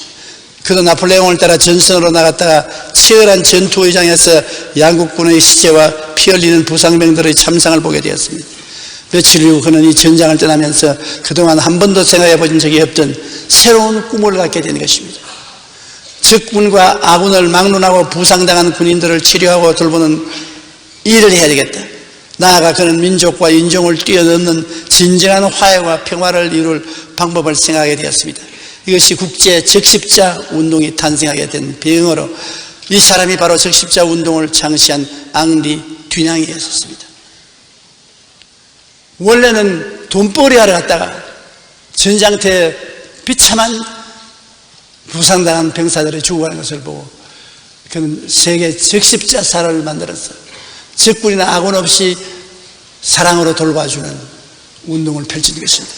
그도 나폴레옹을 따라 전선으로 나갔다가 치열한 전투의장에서 양국군의 시체와 피 흘리는 부상병들의 참상을 보게 되었습니다. 며칠 후 그는 이 전장을 떠나면서 그동안 한 번도 생각해 본 적이 없던 새로운 꿈을 갖게 된 것입니다. 적군과 아군을 막론하고 부상당한 군인들을 치료하고 돌보는 일을 해야 되겠다. 나아가 그는 민족과 인종을 뛰어넘는 진정한 화해와 평화를 이룰 방법을 생각하게 되었습니다. 이것이 국제 적십자 운동이 탄생하게 된 배경으로 이 사람이 바로 적십자 운동을 창시한 앙리 듀냥이었습니다. 원래는 돈벌이 하러 갔다가 전장터에 비참한 부상당한 병사들이 죽어가는 것을 보고 그는 세계 적십자사를 만들어서 적군이나 악원 없이 사랑으로 돌봐주는 운동을 펼친 것입니다.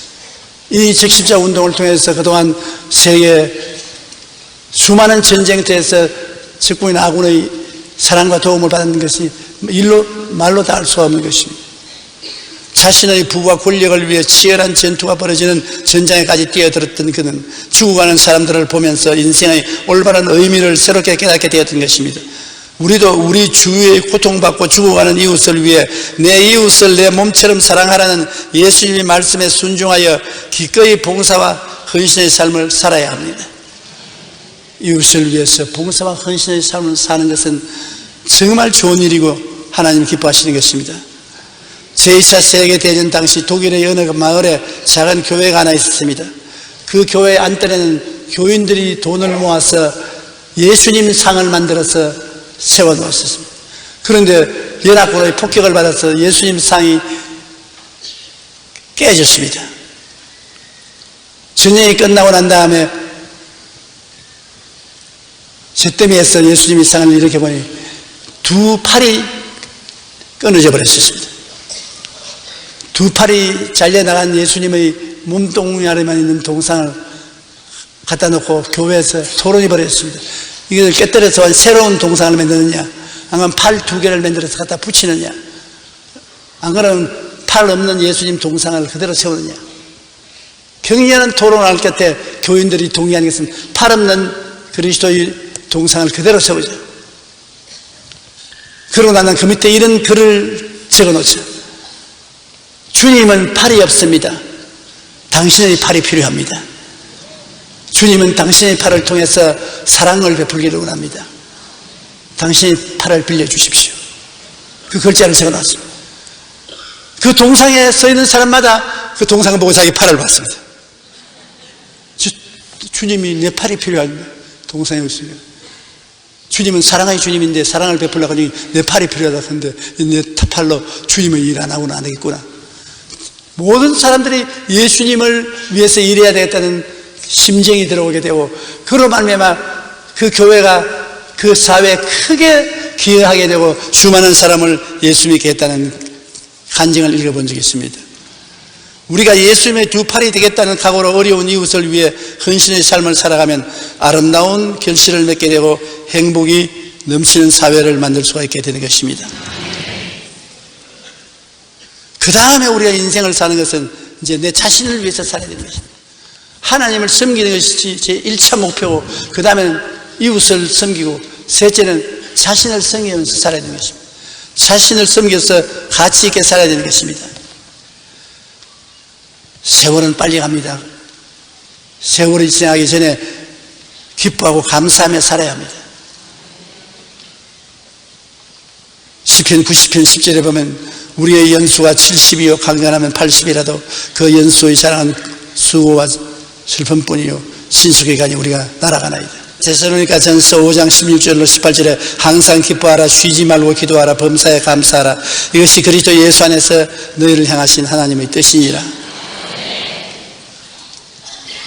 이 적십자 운동을 통해서 그동안 세계 수많은 전쟁터에서 적군이나 악원의 사랑과 도움을 받는 것이 말로 다 할 수 없는 것입니다. 자신의 부와 권력을 위해 치열한 전투가 벌어지는 전장에까지 뛰어들었던 그는 죽어가는 사람들을 보면서 인생의 올바른 의미를 새롭게 깨닫게 되었던 것입니다. 우리도 우리 주위에 고통받고 죽어가는 이웃을 위해 내 이웃을 내 몸처럼 사랑하라는 예수님의 말씀에 순종하여 기꺼이 봉사와 헌신의 삶을 살아야 합니다. 이웃을 위해서 봉사와 헌신의 삶을 사는 것은 정말 좋은 일이고 하나님 기뻐하시는 것입니다. 제2차 세계대전 당시 독일의 어느 마을에 작은 교회가 하나 있었습니다. 그 교회 안뜰에는 교인들이 돈을 모아서 예수님 상을 만들어서 세워놓았습니다. 그런데 연합군의 폭격을 받아서 예수님 상이 깨졌습니다. 전쟁이 끝나고 난 다음에 잿더미에서 예수님의 상을 이렇게 보니 두 팔이 끊어져 버렸습니다. 두 팔이 잘려나간 예수님의 몸뚱이 아래만 있는 동상을 갖다 놓고 교회에서 토론이 벌어졌습니다. 이걸 깨뜨려서 새로운 동상을 만드느냐, 아니면 팔 두 개를 만들어서 갖다 붙이느냐, 안 그러면 팔 없는 예수님 동상을 그대로 세우느냐. 격렬한 토론할 끝에 교인들이 동의하는 것은 팔 없는 그리스도의 동상을 그대로 세우자. 그러고 나면 그 밑에 이런 글을 적어 놓죠. 주님은 팔이 없습니다. 당신의 팔이 필요합니다. 주님은 당신의 팔을 통해서 사랑을 베풀기를 원합니다. 당신의 팔을 빌려주십시오. 그 글자를 적어놨습니다. 그 동상에 서 있는 사람마다 그 동상을 보고 자기 팔을 봤습니다. 주님이 내 팔이 필요한 동상에 있습니다. 주님은 사랑의 주님인데 사랑을 베풀려고 하니 내 팔이 필요하다 하는데 내 팔로 주님의 일 안 하고는 안 되겠구나. 모든 사람들이 예수님을 위해서 일해야 되겠다는 심정이 들어오게 되고, 그로 말미암아 그 교회가 그 사회에 크게 기여하게 되고 수많은 사람을 예수 믿게 했다는 간증을 읽어본 적이 있습니다. 우리가 예수님의 두 팔이 되겠다는 각오로 어려운 이웃을 위해 헌신의 삶을 살아가면 아름다운 결실을 맺게 되고 행복이 넘치는 사회를 만들 수가 있게 되는 것입니다. 그 다음에 우리가 인생을 사는 것은 이제 내 자신을 위해서 살아야 되는 것입니다. 하나님을 섬기는 것이 제 1차 목표고, 그 다음에는 이웃을 섬기고, 셋째는 자신을 섬기면서 살아야 되는 것입니다. 자신을 섬겨서 가치 있게 살아야 되는 것입니다. 세월은 빨리 갑니다. 세월이 지나기 전에 기뻐하고 감사하며 살아야 합니다. 시편 90편 10절에 보면 우리의 연수가 70이요 강건하면 80이라도 그 연수의 자랑은 수고와 슬픔뿐이요 신속히 가니 우리가 날아가나이다. 데살로니가 전서 5장 16절로 18절에 항상 기뻐하라, 쉬지 말고 기도하라, 범사에 감사하라, 이것이 그리스도 예수 안에서 너희를 향하신 하나님의 뜻이니라.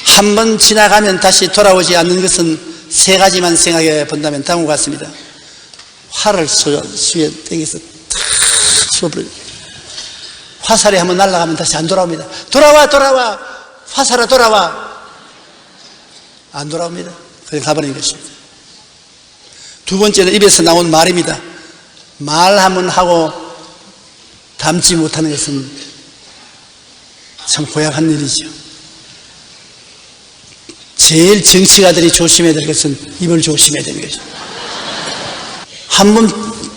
한 번 지나가면 다시 돌아오지 않는 것은 세 가지만 생각해 본다면 다음과 같습니다. 활을 수에 땡겨서 탁 쏘버려요. 화살이 한번 날아가면 다시 안 돌아옵니다. 돌아와 화살아 돌아와. 안 돌아옵니다. 그냥 가버린 것입니다. 두 번째는 입에서 나온 말입니다. 말 한번 하고 담지 못하는 것은 참 고약한 일이죠. 제일 정치가들이 조심해야 될 것은 입을 조심해야 되는 것입니다. 한번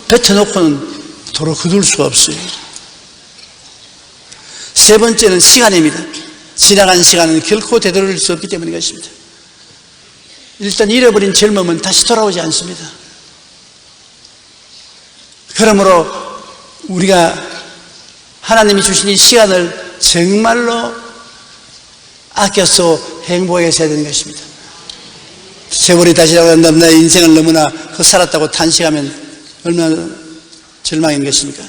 뱉어놓고는 도로 거둘 수가 없어요. 세 번째는 시간입니다. 지나간 시간은 결코 되돌릴 수 없기 때문인 것입니다. 일단 잃어버린 젊음은 다시 돌아오지 않습니다. 그러므로 우리가 하나님이 주신 이 시간을 정말로 아껴서 행복하게 살아야 되는 것입니다. 세월이 다시 돌아간다면 나의 인생을 너무나 헛살았다고 탄식하면 얼마나 절망인 것입니까?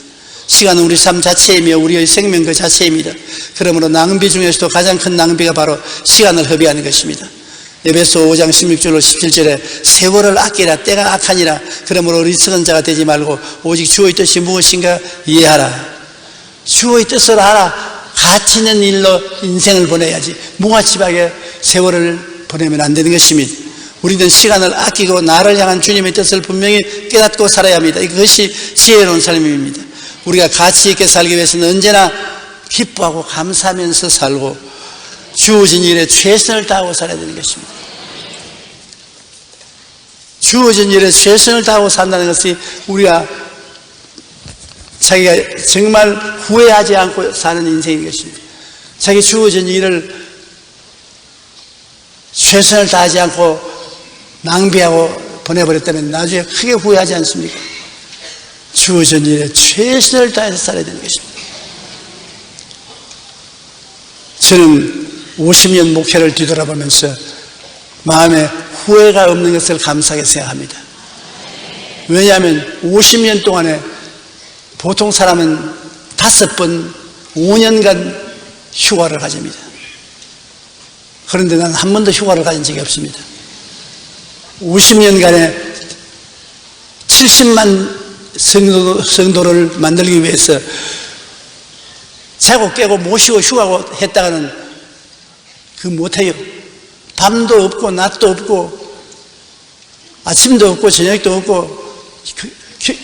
시간은 우리 삶 자체이며 우리의 생명 그 자체입니다. 그러므로 낭비 중에서도 가장 큰 낭비가 바로 시간을 허비하는 것입니다. 에베소 5장 16절로 17절에 세월을 아끼라 때가 악하니라. 그러므로 어리석은 자가 되지 말고 오직 주의 뜻이 무엇인가 이해하라. 주의 뜻을 알아. 가치 있는 일로 인생을 보내야지 무가치하게 세월을 보내면 안 되는 것입니다. 우리는 시간을 아끼고 나를 향한 주님의 뜻을 분명히 깨닫고 살아야 합니다. 이것이 지혜로운 삶입니다. 우리가 가치 있게 살기 위해서는 언제나 기뻐하고 감사하면서 살고 주어진 일에 최선을 다하고 살아야 되는 것입니다. 주어진 일에 최선을 다하고 산다는 것이 우리가 자기가 정말 후회하지 않고 사는 인생인 것입니다. 자기 주어진 일을 최선을 다하지 않고 낭비하고 보내버렸다면 나중에 크게 후회하지 않습니까? 주어진 일에 최선을 다해서 살아야 되는 것입니다. 저는 50년 목회를 뒤돌아보면서 마음에 후회가 없는 것을 감사하게 생각합니다. 왜냐하면 50년 동안에 보통 사람은 5번 5년간 휴가를 가집니다. 그런데 나는 한 번도 휴가를 가진 적이 없습니다. 50년간에 70만 성도를 만들기 위해서 자고 깨고 모시고 휴가고 했다가는 그거 못해요. 밤도 없고 낮도 없고 아침도 없고 저녁도 없고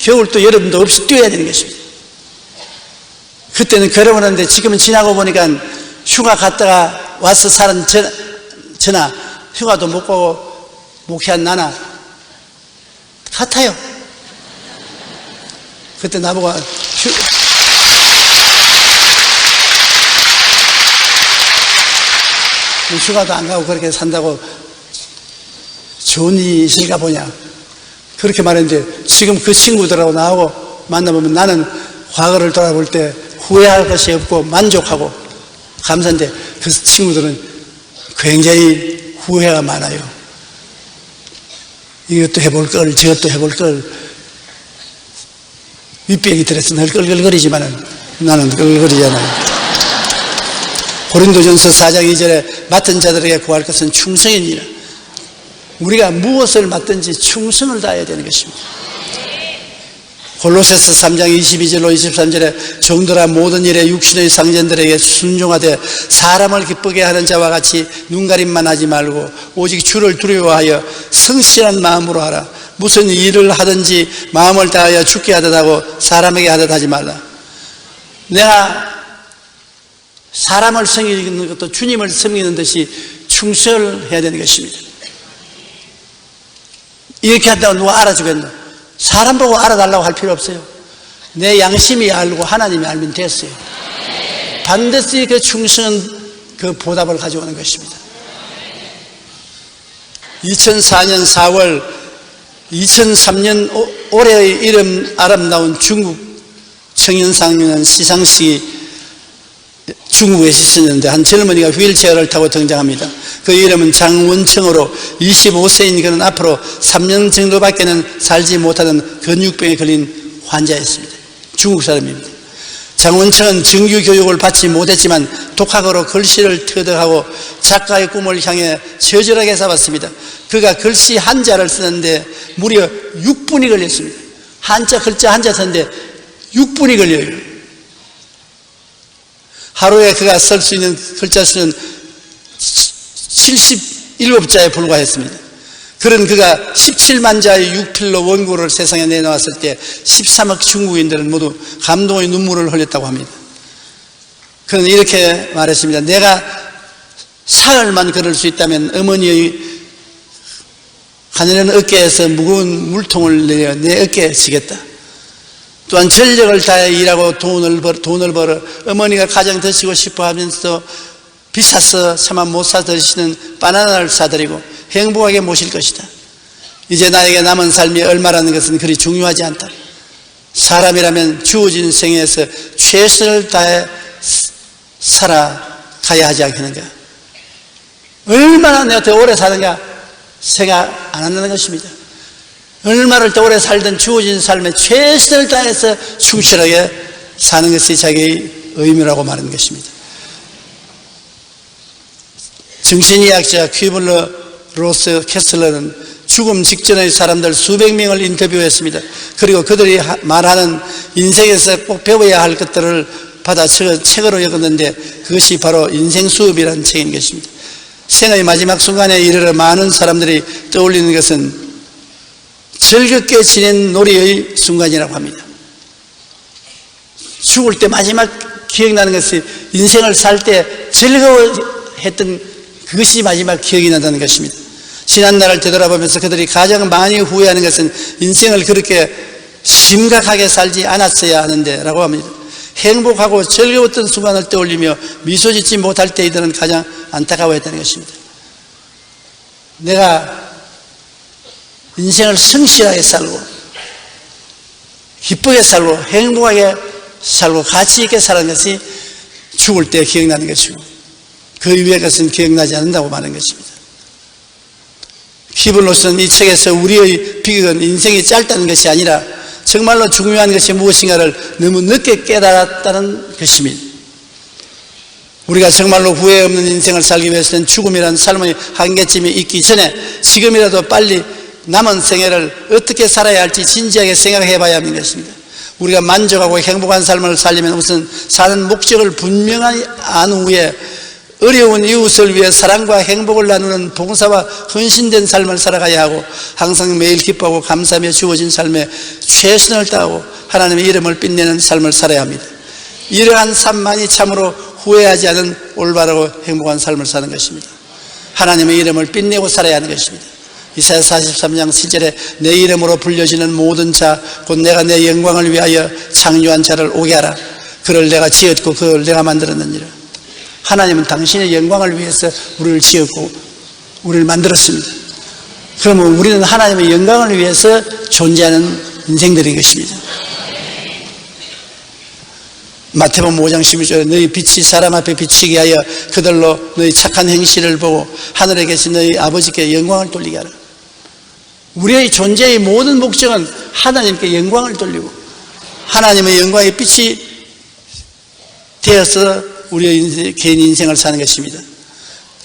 겨울도 여름도 없이 뛰어야 되는 것입니다. 그때는 괴로움을 하는데 지금은 지나고 보니까 휴가 갔다가 와서 사는 저나 휴가도 못 가고 목회한 나나 같아요. 그때 나보고 휴가도 안 가고 그렇게 산다고 좋은 일이 있을까 보냐 그렇게 말했는데 지금 그 친구들하고 나하고 만나보면 나는 과거를 돌아볼 때 후회할 것이 없고 만족하고 감사한데 그 친구들은 굉장히 후회가 많아요. 이것도 해볼 걸 저것도 해볼 걸 윗병이 들어서 늘 끌끌거리지만은 나는 끌끌거리지 않아요. 고린도전서 4장 2절에 맡은 자들에게 구할 것은 충성이니라. 우리가 무엇을 맡든지 충성을 다해야 되는 것입니다. 골로새서 3장 22절로 23절에 정도라 모든 일에 육신의 상전들에게 순종하되 사람을 기쁘게 하는 자와 같이 눈가림만 하지 말고 오직 주를 두려워하여 성실한 마음으로 하라. 무슨 일을 하든지 마음을 다하여 죽게 하듯 하고 사람에게 하듯 하지 말라. 내가 사람을 섬기는 것도 주님을 섬기는 듯이 충성을 해야 되는 것입니다. 이렇게 한다고 누가 알아주겠나? 사람 보고 알아달라고 할 필요 없어요. 내 양심이 알고 하나님이 알면 됐어요. 반드시 그 충성은 그 보답을 가져오는 것입니다. 2004년 4월 2003년 올해의 이름 아름다운 중국 청년상은 시상식이 중국에서 있었는데 한 젊은이가 휠체어를 타고 등장합니다. 그 이름은 장원청으로 25세인 그는 앞으로 3년 정도밖에는 살지 못하던 근육병에 걸린 환자였습니다. 중국 사람입니다. 장원청은 정규 교육을 받지 못했지만 독학으로 글씨를 터득하고 작가의 꿈을 향해 처절하게 잡았습니다. 그가 글씨 한자를 쓰는데 무려 6분이 걸렸습니다. 글자 한자 쓰는데 6분이 걸려요. 하루에 그가 쓸 수 있는 글자 수는 77자에 불과했습니다. 그런 그가 17만 자의 육필로 원고를 세상에 내놓았을 때 13억 중국인들은 모두 감동의 눈물을 흘렸다고 합니다. 그는 이렇게 말했습니다. 내가 사흘만 걸을 수 있다면 어머니의 가늘은 어깨에서 무거운 물통을 내려 내 어깨에 지겠다. 또한 전력을 다해 일하고 돈을 벌어 어머니가 가장 드시고 싶어 하면서 비싸서 차마 못 사 드시는 바나나를 사드리고 행복하게 모실 것이다. 이제 나에게 남은 삶이 얼마라는 것은 그리 중요하지 않다. 사람이라면 주어진 생에서 최선을 다해 살아가야 하지 않겠는가? 얼마나 내가 더 오래 사는가 생각 안 한다는 것입니다. 얼마를 더 오래 살든 주어진 삶에 최선을 다해서 충실하게 사는 것이 자기의 의무라고 말하는 것입니다. 정신의학자 퀴블러 로스 캐슬러는 죽음 직전의 사람들 수백 명을 인터뷰했습니다. 그리고 그들이 말하는 인생에서 꼭 배워야 할 것들을 받아 책으로 읽었는데 그것이 바로 인생수업이라는 책인 것입니다. 생의 마지막 순간에 이르러 많은 사람들이 떠올리는 것은 즐겁게 지낸 놀이의 순간이라고 합니다. 죽을 때 마지막 기억나는 것이 인생을 살 때 즐거워했던 그것이 마지막 기억이 난다는 것입니다. 지난날을 되돌아보면서 그들이 가장 많이 후회하는 것은 인생을 그렇게 심각하게 살지 않았어야 하는데 라고 합니다. 행복하고 즐거웠던 순간을 떠올리며 미소 짓지 못할 때 이들은 가장 안타까워했다는 것입니다. 내가 인생을 성실하게 살고 기쁘게 살고 행복하게 살고 가치 있게 사는 것이 죽을 때 기억나는 것이고 그 이후의 것은 기억나지 않는다고 말하는 것입니다. 퀴블로스는 이 책에서 우리의 비극은 인생이 짧다는 것이 아니라 정말로 중요한 것이 무엇인가를 너무 늦게 깨달았다는 것입니다. 우리가 정말로 후회 없는 인생을 살기 위해서는 죽음이라는 삶의 한계점이 있기 전에 지금이라도 빨리 남은 생애를 어떻게 살아야 할지 진지하게 생각해 봐야 하는 것입니다. 우리가 만족하고 행복한 삶을 살려면 우선 사는 목적을 분명히 안 후에 어려운 이웃을 위해 사랑과 행복을 나누는 봉사와 헌신된 삶을 살아가야 하고 항상 매일 기뻐하고 감사하며 주어진 삶에 최선을 다하고 하나님의 이름을 빛내는 삶을 살아야 합니다. 이러한 삶만이 참으로 후회하지 않은 올바르고 행복한 삶을 사는 것입니다. 하나님의 이름을 빛내고 살아야 하는 것입니다. 이사야 43장 7절에 내 이름으로 불려지는 모든 자 곧 내가 내 영광을 위하여 창조한 자를 오게 하라. 그를 내가 지었고 그를 내가 만들었느니라. 하나님은 당신의 영광을 위해서 우리를 지었고 우리를 만들었습니다. 그러면 우리는 하나님의 영광을 위해서 존재하는 인생들인 것입니다. 마태복음 5장 12절에 너희 빛이 사람 앞에 비치게 하여 그들로 너희 착한 행실을 보고 하늘에 계신 너희 아버지께 영광을 돌리게 하라. 우리의 존재의 모든 목적은 하나님께 영광을 돌리고 하나님의 영광의 빛이 되어서 우리의 개인 인생을 사는 것입니다.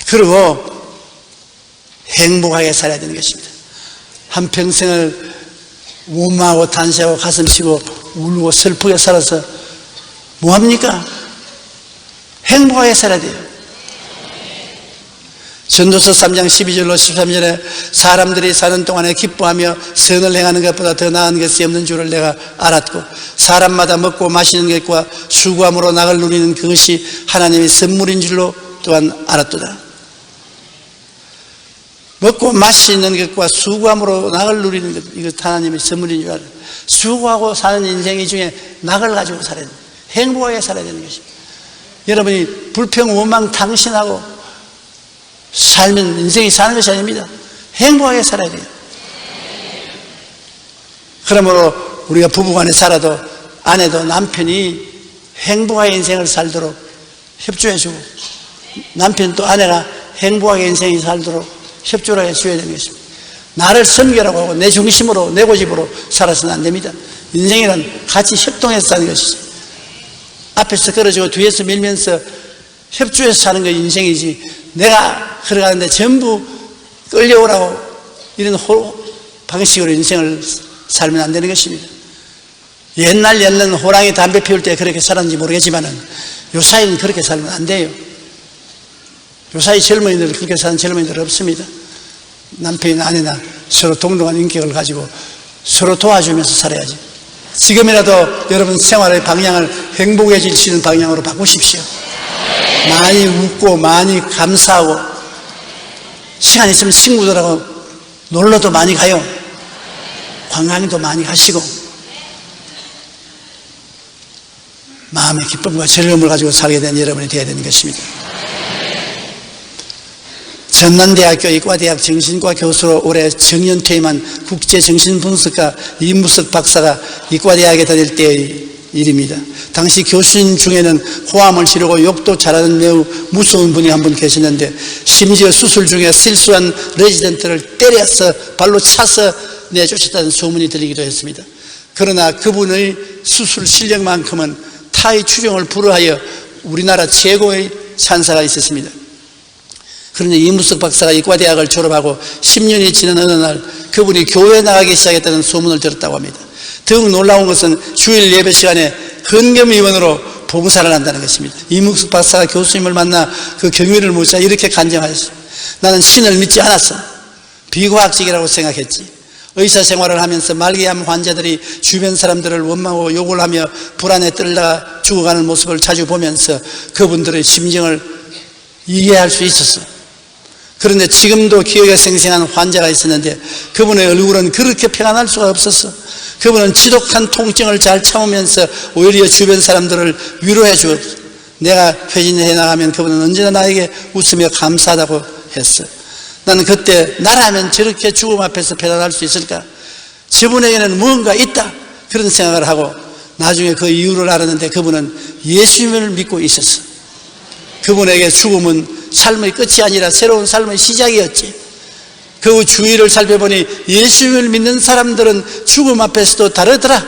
그리고 행복하게 살아야 되는 것입니다. 한평생을 원망하고 탄식하고 가슴 치고 울고 슬프게 살아서 뭐합니까? 행복하게 살아야 돼요. 전도서 3장 12절로 13절에 사람들이 사는 동안에 기뻐하며 선을 행하는 것보다 더 나은 것이 없는 줄을 내가 알았고 사람마다 먹고 마시는 것과 수고함으로 낙을 누리는 그것이 하나님의 선물인 줄로 또한 알았도다. 먹고 마시는 것과 수고함으로 낙을 누리는 것, 이것 하나님의 선물인 줄 알아요. 수고하고 사는 인생 중에 낙을 가지고 살아야 돼요. 행복하게 살아야 되는 것입니다. 여러분이 불평, 원망, 탕신하고 살면 인생이 사는 것이 아닙니다. 행복하게 살아야 돼요. 그러므로 우리가 부부간에 살아도 아내도 남편이 행복하게 인생을 살도록 협조해주고 남편도 아내가 행복하게 인생이 살도록 협조를 해줘야 되는 것입니다. 나를 섬기라고 하고 내 중심으로 내 고집으로 살아서는 안 됩니다. 인생이란 같이 협동해서 사는 것이죠. 앞에서 끌어주고 뒤에서 밀면서 협조해서 사는 게 인생이지 내가 걸어가는데 전부 끌려오라고 이런 방식으로 인생을 살면 안 되는 것입니다. 옛날에는 호랑이 담배 피울 때 그렇게 살았는지 모르겠지만은 요사이는 그렇게 살면 안 돼요. 요사이 젊은이들 그렇게 사는 젊은이들 없습니다. 남편이나 아내나 서로 동등한 인격을 가지고 서로 도와주면서 살아야지. 지금이라도 여러분 생활의 방향을 행복해질 수 있는 방향으로 바꾸십시오. 많이 웃고 많이 감사하고 시간 있으면 친구들하고 놀러도 많이 가요. 관광도 많이 가시고 마음의 기쁨과 즐거움을 가지고 살게 된 여러분이 되어야 되는 것입니다. 전남대학교 이과대학 정신과 교수로 올해 정년 퇴임한 국제정신분석가 이무석 박사가 이과대학에 다닐 때의 일입니다. 당시 교수님 중에는 호암을 치르고 욕도 잘하는 매우 무서운 분이 한 분 계시는데 심지어 수술 중에 실수한 레지던트를 때려서 발로 차서 내쫓았다는 소문이 들리기도 했습니다. 그러나 그분의 수술 실력만큼은 타의 추종을 불허하여 우리나라 최고의 찬사가 있었습니다. 그런데 이무석 박사가 이과대학을 졸업하고 10년이 지난 어느 날 그분이 교회에 나가기 시작했다는 소문을 들었다고 합니다. 더욱 놀라운 것은 주일 예배 시간에 헌금위원으로 봉사를 한다는 것입니다. 이무석 박사가 교수님을 만나 그 경위를 묻자 이렇게 간증하셨어요. 나는 신을 믿지 않았어. 비과학적이라고 생각했지. 의사 생활을 하면서 말기암 환자들이 주변 사람들을 원망하고 욕을 하며 불안에 떨다가 죽어가는 모습을 자주 보면서 그분들의 심정을 이해할 수 있었어. 그런데 지금도 기억에 생생한 환자가 있었는데 그분의 얼굴은 그렇게 평안할 수가 없었어. 그분은 지독한 통증을 잘 참으면서 오히려 주변 사람들을 위로해 주었어. 내가 회진해 나가면 그분은 언제나 나에게 웃으며 감사하다고 했어. 나는 그때 나라면 저렇게 죽음 앞에서 배달할 수 있을까? 저분에게는 무언가 있다, 그런 생각을 하고 나중에 그 이유를 알았는데 그분은 예수님을 믿고 있었어. 그분에게 죽음은 삶의 끝이 아니라 새로운 삶의 시작이었지. 그 주위를 살펴보니 예수님을 믿는 사람들은 죽음 앞에서도 다르더라.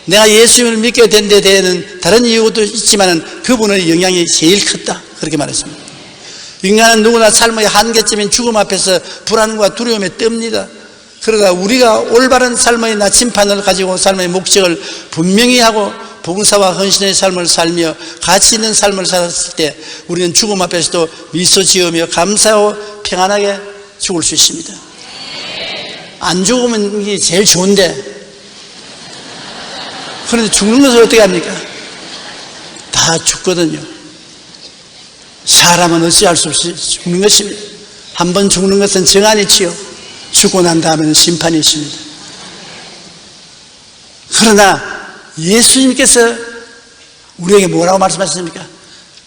내가 예수님을 믿게 된 데 대해는 다른 이유도 있지만 그분의 영향이 제일 컸다, 그렇게 말했습니다. 인간은 누구나 삶의 한계점인 죽음 앞에서 불안과 두려움에 떱니다. 그러다 우리가 올바른 삶의 나침판을 가지고 삶의 목적을 분명히 하고 봉사와 헌신의 삶을 살며 가치 있는 삶을 살았을 때 우리는 죽음 앞에서도 미소 지으며 감사하고 평안하게 죽을 수 있습니다. 안 죽으면 이게 제일 좋은데, 그런데 죽는 것을 어떻게 합니까? 다 죽거든요. 사람은 어찌할 수 없이 죽는 것입니다. 한 번 죽는 것은 정한이지요. 죽고 난 다음에는 심판이 있습니다. 그러나 예수님께서 우리에게 뭐라고 말씀하셨습니까?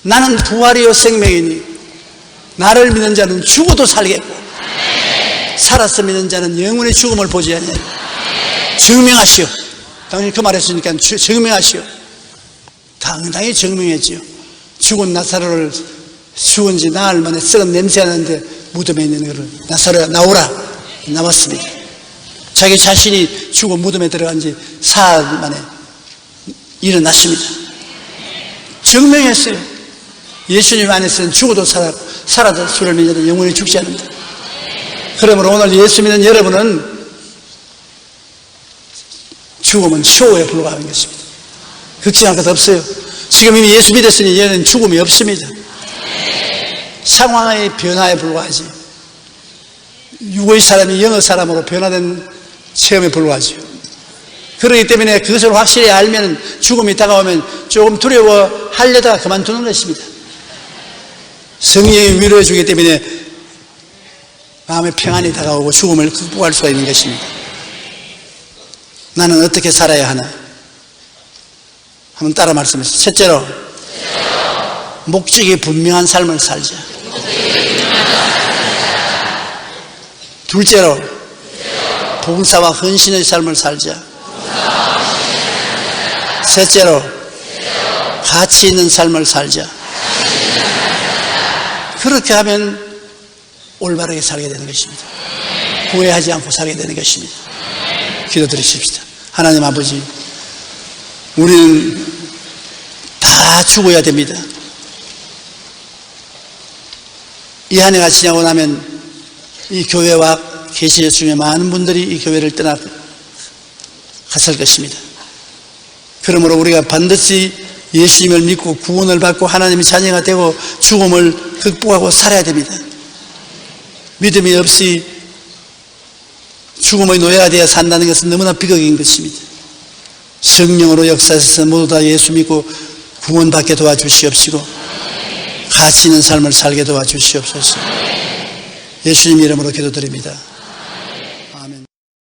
나는 부활이요 생명이니 나를 믿는 자는 죽어도 살겠고 살아서 믿는 자는 영원히 죽음을 보지 아니하리라. 증명하시오. 당연히 그 말했으니까 증명하시오. 당당히 증명했지요. 죽은 나사로를 죽은 지 나흘 만에 썩은 냄새 나는데 무덤에 있는 것을 나사로야 나오라, 나왔습니다. 자기 자신이 죽은 무덤에 들어간 지 사흘 만에 일어났습니다. 증명했어요. 예수님 안에서는 죽어도 살아도 주를 믿는 영원히 죽지 않는다. 그러므로 오늘 예수 믿는 여러분은 죽음은 쇼에 불과한 것입니다. 걱정할 것 없어요. 지금 이미 예수 믿었으니 얘는 죽음이 없습니다. 상황의 변화에 불과하지. 육의 사람이 영의 사람으로 변화된 체험에 불과하죠. 그렇기 때문에 그것을 확실히 알면 죽음이 다가오면 조금 두려워하려다가 그만두는 것입니다. 성령이 위로해 주기 때문에 마음의 평안이 다가오고 죽음을 극복할 수가 있는 것입니다. 나는 어떻게 살아야 하나? 한번 따라 말씀하세요. 첫째로, 목적이 분명한 삶을 살자. 둘째로, 봉사와 헌신의 삶을 살자. 셋째로, 가치 있는 삶을 살자. 그렇게 하면 올바르게 살게 되는 것입니다. 후회하지 않고 살게 되는 것입니다. 기도드리십시다. 하나님 아버지, 우리는 다 죽어야 됩니다. 이 한 해가 지나고 나면 이 교회와 계시의 중에 많은 분들이 이 교회를 떠나 갔을 것입니다. 그러므로 우리가 반드시 예수님을 믿고 구원을 받고 하나님의 자녀가 되고 죽음을 극복하고 살아야 됩니다. 믿음이 없이 죽음의 노예가 되어 산다는 것은 너무나 비극인 것입니다. 성령으로 역사하셔서 모두 다 예수 믿고 구원받게 도와주시옵시고 가치 있는 삶을 살게 도와주시옵소서. 예수님 이름으로 기도드립니다.